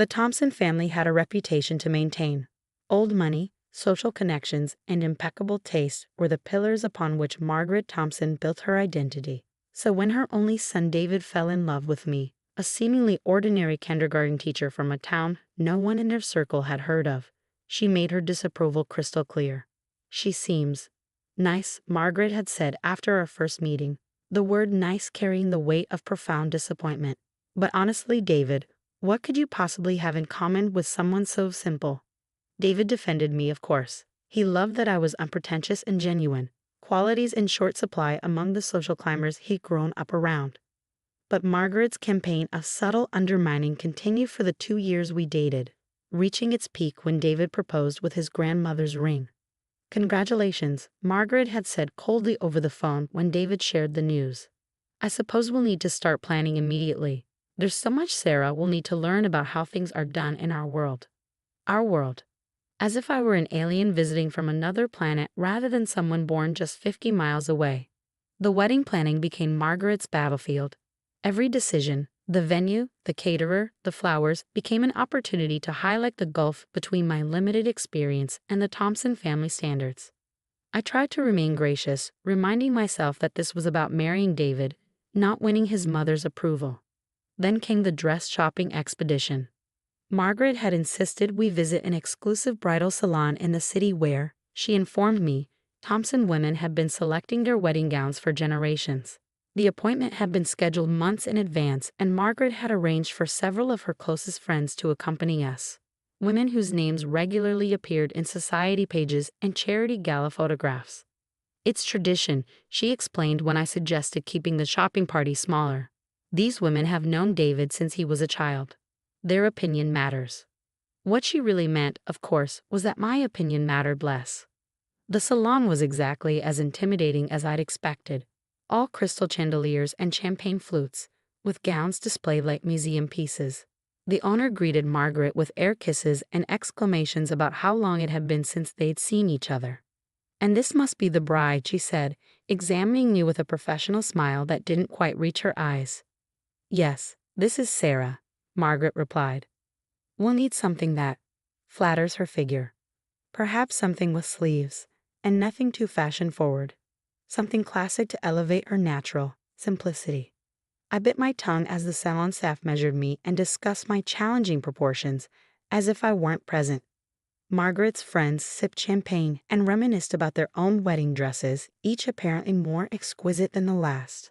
The Thompson family had a reputation to maintain. Old money, social connections, and impeccable taste were the pillars upon which Margaret Thompson built her identity. So when her only son David fell in love with me, a seemingly ordinary kindergarten teacher from a town no one in her circle had heard of, she made her disapproval crystal clear. "She seems nice," Margaret had said after our first meeting, the word nice carrying the weight of profound disappointment. "But honestly, David, what could you possibly have in common with someone so simple?" David defended me, of course. He loved that I was unpretentious and genuine, qualities in short supply among the social climbers he'd grown up around. But Margaret's campaign of subtle undermining continued for the 2 years we dated, reaching its peak when David proposed with his grandmother's ring. "Congratulations," Margaret had said coldly over the phone when David shared the news. "I suppose we'll need to start planning immediately. There's so much Sarah will need to learn about how things are done in our world." Our world. As if I were an alien visiting from another planet rather than someone born just 50 miles away. The wedding planning became Margaret's battlefield. Every decision, the venue, the caterer, the flowers, became an opportunity to highlight the gulf between my limited experience and the Thompson family standards. I tried to remain gracious, reminding myself that this was about marrying David, not winning his mother's approval. Then came the dress shopping expedition. Margaret had insisted we visit an exclusive bridal salon in the city where, she informed me, Thompson women had been selecting their wedding gowns for generations. The appointment had been scheduled months in advance, and Margaret had arranged for several of her closest friends to accompany us, women whose names regularly appeared in society pages and charity gala photographs. "It's tradition," she explained when I suggested keeping the shopping party smaller. "These women have known David since he was a child. Their opinion matters." What she really meant, of course, was that my opinion mattered less. The salon was exactly as intimidating as I'd expected. All crystal chandeliers and champagne flutes, with gowns displayed like museum pieces. The owner greeted Margaret with air kisses and exclamations about how long it had been since they'd seen each other. "And this must be the bride," she said, examining me with a professional smile that didn't quite reach her eyes. "Yes, this is Sarah," Margaret replied. "We'll need something that flatters her figure. Perhaps something with sleeves, and nothing too fashion-forward. Something classic to elevate her natural simplicity." I bit my tongue as the salon staff measured me and discussed my challenging proportions, as if I weren't present. Margaret's friends sipped champagne and reminisced about their own wedding dresses, each apparently more exquisite than the last.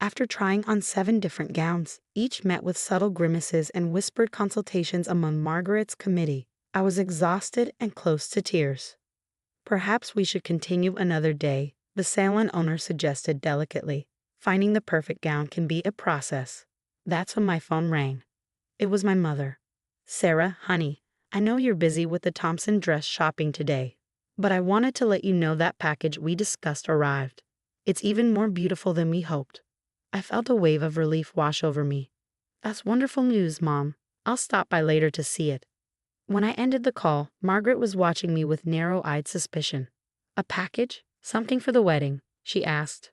After trying on 7 different gowns, each met with subtle grimaces and whispered consultations among Margaret's committee, I was exhausted and close to tears. "Perhaps we should continue another day," the salon owner suggested delicately. "Finding the perfect gown can be a process." That's when my phone rang. It was my mother. "Sarah, honey, I know you're busy with the Thompson dress shopping today, but I wanted to let you know that package we discussed arrived. It's even more beautiful than we hoped." I felt a wave of relief wash over me. "That's wonderful news, Mom. I'll stop by later to see it." When I ended the call, Margaret was watching me with narrow-eyed suspicion. "A package? Something for the wedding?" she asked.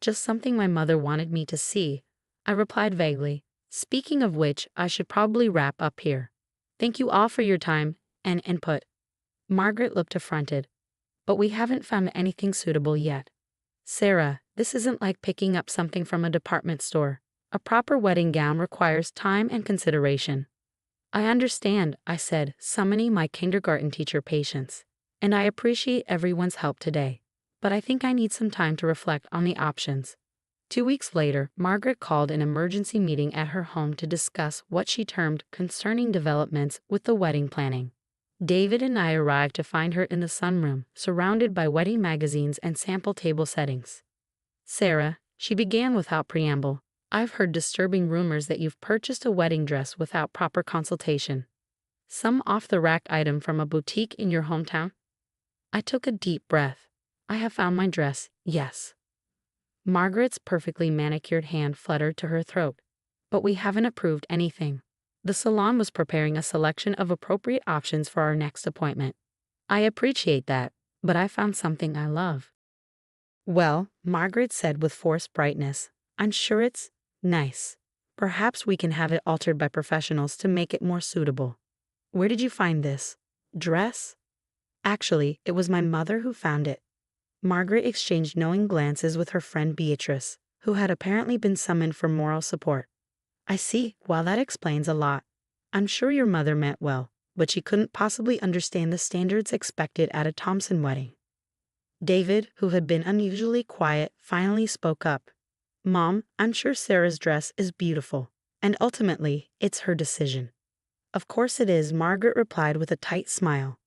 "Just something my mother wanted me to see," I replied vaguely. "Speaking of which, I should probably wrap up here. Thank you all for your time and input." Margaret looked affronted. "But we haven't found anything suitable yet." "Sarah, this isn't like picking up something from a department store. A proper wedding gown requires time and consideration." "I understand," I said, summoning my kindergarten teacher patience. "And I appreciate everyone's help today. But I think I need some time to reflect on the options." 2 weeks later, Margaret called an emergency meeting at her home to discuss what she termed concerning developments with the wedding planning. David and I arrived to find her in the sunroom, surrounded by wedding magazines and sample table settings. "Sarah," she began without preamble, "I've heard disturbing rumors that you've purchased a wedding dress without proper consultation. Some off-the-rack item from a boutique in your hometown?" I took a deep breath. "I have found my dress, yes." Margaret's perfectly manicured hand fluttered to her throat. "But we haven't approved anything. The salon was preparing a selection of appropriate options for our next appointment." "I appreciate that, but I found something I love." "Well," Margaret said with forced brightness, "I'm sure it's nice. Perhaps we can have it altered by professionals to make it more suitable. Where did you find this dress? Actually, it was my mother who found it. Margaret exchanged knowing glances with her friend Beatrice, who had apparently been summoned for moral support. I see, well, that explains a lot. I'm sure your mother meant well, but she couldn't possibly understand the standards expected at a Thompson wedding. David, who had been unusually quiet, finally spoke up. Mom, I'm sure Sarah's dress is beautiful, and ultimately, it's her decision. Of course it is, Margaret replied with a tight smile.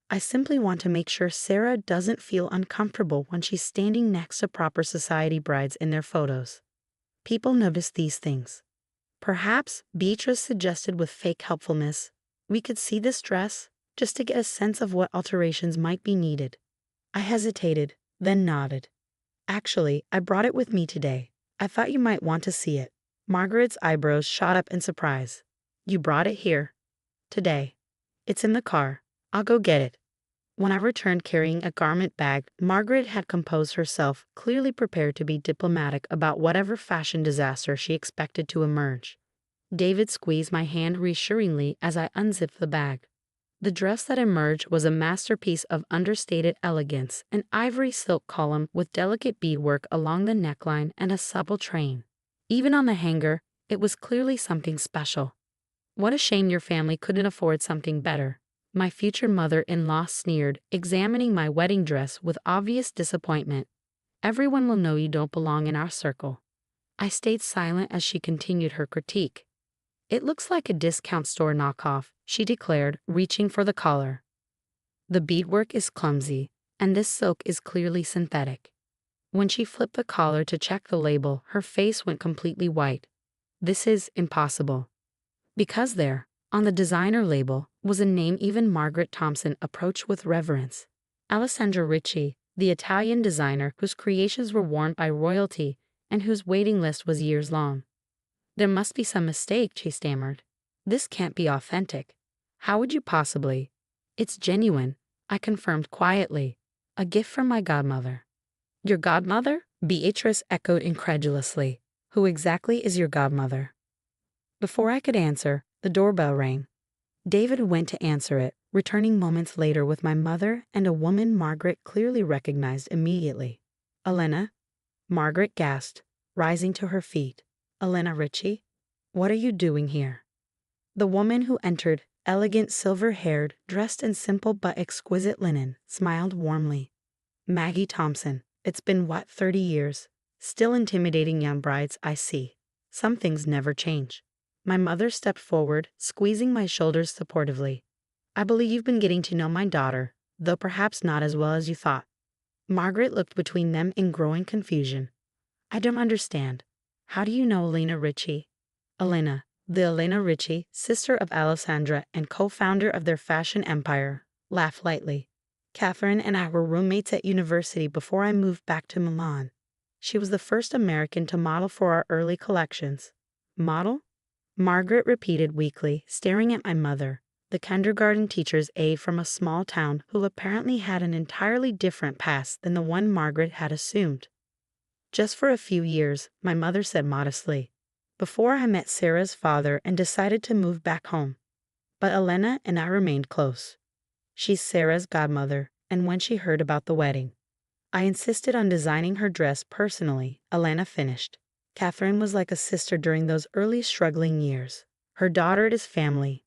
I simply want to make sure Sarah doesn't feel uncomfortable when she's standing next to proper society brides in their photos. People notice these things. Perhaps, Beatrice suggested with fake helpfulness, we could see this dress, just to get a sense of what alterations might be needed. I hesitated, then nodded. Actually, I brought it with me today. I thought you might want to see it. Margaret's eyebrows shot up in surprise. You brought it here? Today. It's in the car. I'll go get it. When I returned carrying a garment bag, Margaret had composed herself, clearly prepared to be diplomatic about whatever fashion disaster she expected to emerge. David squeezed my hand reassuringly as I unzipped the bag. The dress that emerged was a masterpiece of understated elegance, an ivory silk column with delicate beadwork along the neckline and a supple train. Even on the hanger, it was clearly something special. What a shame your family couldn't afford something better. My future mother-in-law sneered, examining my wedding dress with obvious disappointment. Everyone will know you don't belong in our circle. I stayed silent as she continued her critique. It looks like a discount store knockoff, she declared, reaching for the collar. The beadwork is clumsy, and this silk is clearly synthetic. When she flipped the collar to check the label, her face went completely white. This is impossible. Because there, on the designer label, was a name even Margaret Thompson approached with reverence. Alessandra Ricci, the Italian designer whose creations were worn by royalty and whose waiting list was years long. There must be some mistake, she stammered. This can't be authentic. How would you possibly? It's genuine, I confirmed quietly. A gift from my godmother. Your godmother? Beatrice echoed incredulously. Who exactly is your godmother? Before I could answer, the doorbell rang. David went to answer it, returning moments later with my mother and a woman Margaret clearly recognized immediately. Elena? Margaret gasped, rising to her feet. Elena Ricci? What are you doing here? The woman who entered, elegant silver-haired, dressed in simple but exquisite linen, smiled warmly. Maggie Thompson. It's been 30 years? Still intimidating young brides, I see. Some things never change. My mother stepped forward, squeezing my shoulders supportively. I believe you've been getting to know my daughter, though perhaps not as well as you thought. Margaret looked between them in growing confusion. I don't understand. How do you know Elena Ricci? Elena, the Elena Ricci, sister of Alessandra and co-founder of their fashion empire, laughed lightly. Catherine and I were roommates at university before I moved back to Milan. She was the first American to model for our early collections. Model? Margaret repeated weakly, staring at my mother, the kindergarten teacher's aide from a small town who apparently had an entirely different past than the one Margaret had assumed. Just for a few years, my mother said modestly, before I met Sarah's father and decided to move back home. But Elena and I remained close. She's Sarah's godmother, and when she heard about the wedding, I insisted on designing her dress personally, Elena finished. Catherine was like a sister during those early struggling years. Her daughter is family.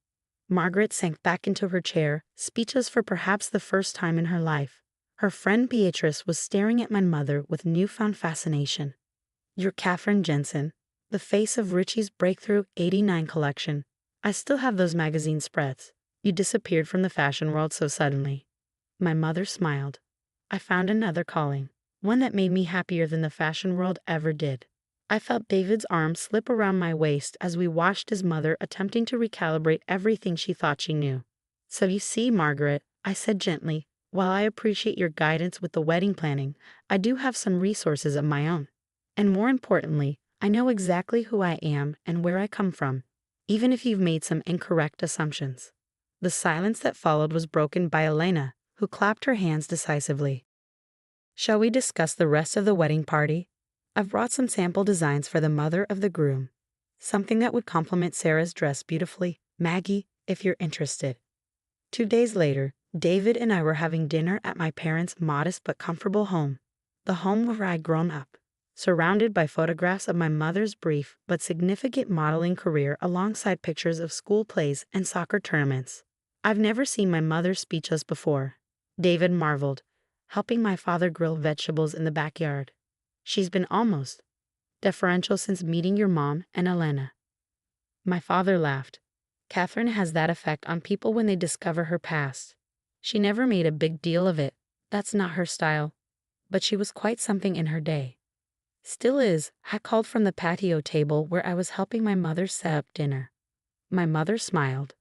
Margaret sank back into her chair, speechless for perhaps the first time in her life. Her friend Beatrice was staring at my mother with newfound fascination. You're Catherine Jensen, the face of Ricci's Breakthrough '89 collection. I still have those magazine spreads. You disappeared from the fashion world so suddenly. My mother smiled. I found another calling, one that made me happier than the fashion world ever did. I felt David's arm slip around my waist as we watched his mother attempting to recalibrate everything she thought she knew. So you see, Margaret, I said gently, while I appreciate your guidance with the wedding planning, I do have some resources of my own. And more importantly, I know exactly who I am and where I come from, even if you've made some incorrect assumptions. The silence that followed was broken by Elena, who clapped her hands decisively. Shall we discuss the rest of the wedding party? I've brought some sample designs for the mother of the groom. Something that would complement Sarah's dress beautifully. Maggie, if you're interested. 2 days later, David and I were having dinner at my parents' modest but comfortable home, the home where I'd grown up, surrounded by photographs of my mother's brief but significant modeling career alongside pictures of school plays and soccer tournaments. I've never seen my mother speechless before, David marveled, helping my father grill vegetables in the backyard. She's been almost deferential since meeting your mom and Elena. My father laughed. Catherine has that effect on people when they discover her past. She never made a big deal of it. That's not her style. But she was quite something in her day. Still is. I called from the patio table where I was helping my mother set up dinner. My mother smiled.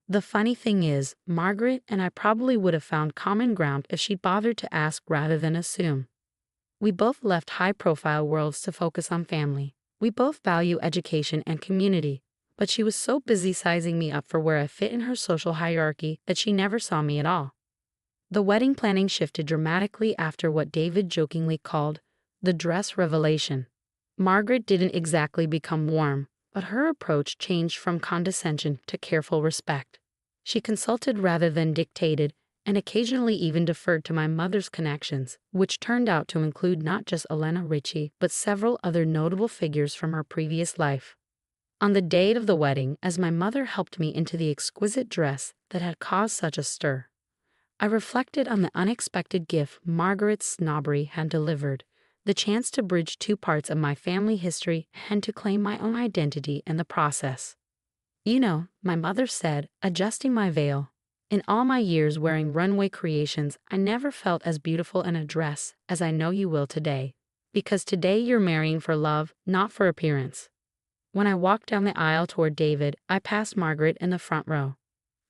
The funny thing is, Margaret and I probably would have found common ground if she'd bothered to ask rather than assume. We both left high-profile worlds to focus on family. We both value education and community. But she was so busy sizing me up for where I fit in her social hierarchy that she never saw me at all. The wedding planning shifted dramatically after what David jokingly called the dress revelation. Margaret didn't exactly become warm, but her approach changed from condescension to careful respect. She consulted rather than dictated, and occasionally even deferred to my mother's connections, which turned out to include not just Elena Ritchie but several other notable figures from her previous life. On the day of the wedding, as my mother helped me into the exquisite dress that had caused such a stir, I reflected on the unexpected gift Margaret's snobbery had delivered, the chance to bridge two parts of my family history and to claim my own identity in the process. You know, my mother said, adjusting my veil, in all my years wearing runway creations, I never felt as beautiful in a dress as I know you will today, because today you're marrying for love, not for appearance. When I walked down the aisle toward David, I passed Margaret in the front row.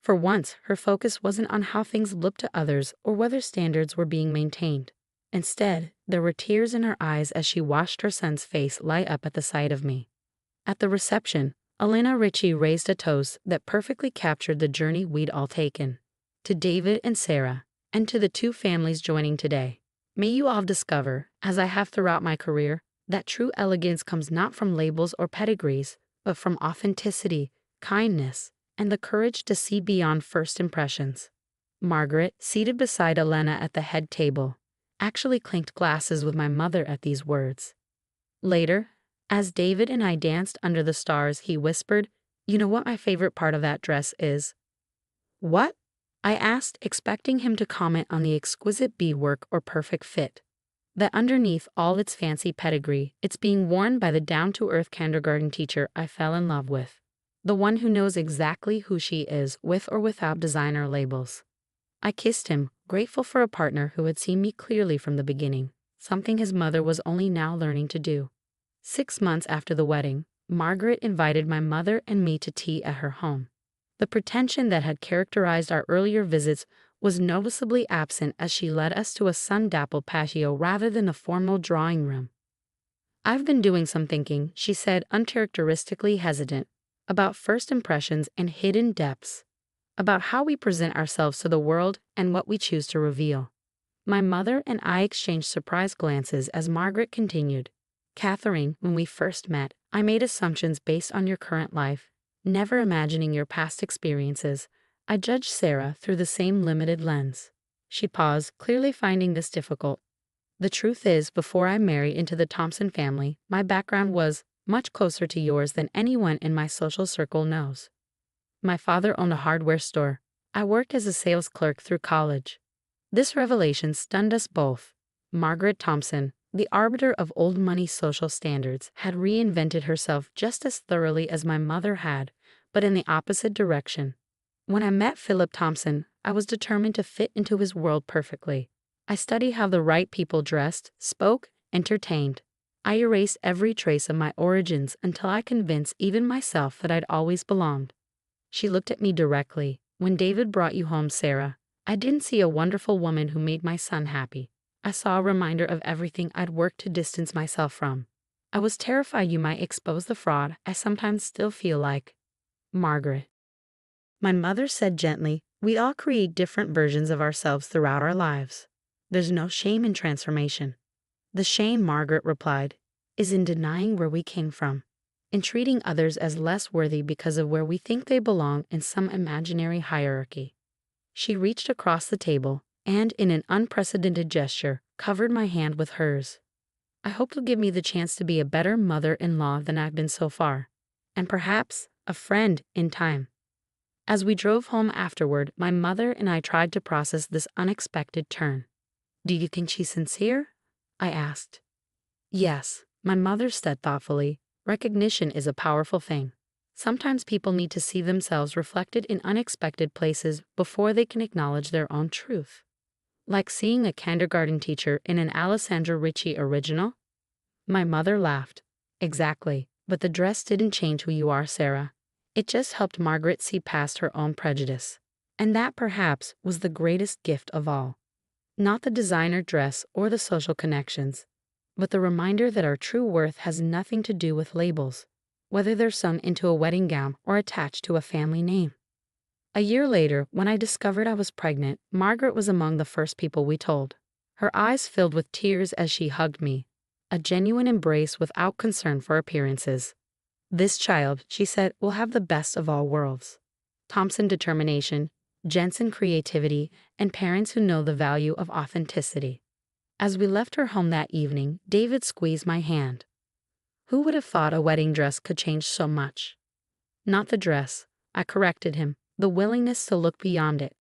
For once, her focus wasn't on how things looked to others or whether standards were being maintained. Instead, there were tears in her eyes as she watched her son's face light up at the sight of me. At the reception, Elena Ritchie raised a toast that perfectly captured the journey we'd all taken. To David and Sarah, and to the two families joining today. May you all discover, as I have throughout my career, that true elegance comes not from labels or pedigrees, but from authenticity, kindness, and the courage to see beyond first impressions. Margaret, seated beside Elena at the head table, actually clinked glasses with my mother at these words. Later, as David and I danced under the stars, he whispered, "You know what my favorite part of that dress is?" "What?" I asked, expecting him to comment on the exquisite beadwork or perfect fit. That underneath all its fancy pedigree, it's being worn by the down-to-earth kindergarten teacher I fell in love with. The one who knows exactly who she is, with or without designer labels. I kissed him, grateful for a partner who had seen me clearly from the beginning, something his mother was only now learning to do. 6 months after the wedding, Margaret invited my mother and me to tea at her home. The pretension that had characterized our earlier visits was noticeably absent as she led us to a sun-dappled patio rather than a formal drawing room. "I've been doing some thinking," she said, uncharacteristically hesitant, "about first impressions and hidden depths, about how we present ourselves to the world and what we choose to reveal." My mother and I exchanged surprised glances as Margaret continued. "Catherine, when we first met, I made assumptions based on your current life, never imagining your past experiences. I judged Sarah through the same limited lens." She paused, clearly finding this difficult. "The truth is, before I married into the Thompson family, my background was much closer to yours than anyone in my social circle knows. My father owned a hardware store. I worked as a sales clerk through college." This revelation stunned us both. Margaret Thompson, the arbiter of old money social standards, had reinvented herself just as thoroughly as my mother had, but in the opposite direction. When I met Philip Thompson, I was determined to fit into his world perfectly. I studied how the right people dressed, spoke, entertained. I erased every trace of my origins until I convinced even myself that I'd always belonged. She looked at me directly. "When David brought you home, Sarah, I didn't see a wonderful woman who made my son happy. I saw a reminder of everything I'd worked to distance myself from. I was terrified you might expose the fraud I sometimes still feel like." Margaret. My mother said gently, "We all create different versions of ourselves throughout our lives. There's no shame in transformation. The shame," Margaret replied, "is in denying where we came from." in treating others as less worthy because of where we think they belong in some imaginary hierarchy. She reached across the table and, in an unprecedented gesture, covered my hand with hers. I hope you'll give me the chance to be a better mother-in-law than I've been so far, and perhaps a friend in time. As we drove home afterward, my mother and I tried to process this unexpected turn. "Do you think she's sincere?" I asked. "Yes," my mother said thoughtfully. "Recognition is a powerful thing. Sometimes people need to see themselves reflected in unexpected places before they can acknowledge their own truth. Like seeing a kindergarten teacher in an Alessandra Ricci original?" My mother laughed. "Exactly, but the dress didn't change who you are, Sarah. It just helped Margaret see past her own prejudice. And that perhaps was the greatest gift of all. Not the designer dress or the social connections, but the reminder that our true worth has nothing to do with labels, whether they're sewn into a wedding gown or attached to a family name." A year later, when I discovered I was pregnant, Margaret was among the first people we told. Her eyes filled with tears as she hugged me, a genuine embrace without concern for appearances. "This child," she said, "will have the best of all worlds. Thompson determination, Jensen creativity, and parents who know the value of authenticity." As we left her home that evening, David squeezed my hand. "Who would have thought a wedding dress could change so much?" "Not the dress," I corrected him, "the willingness to look beyond it.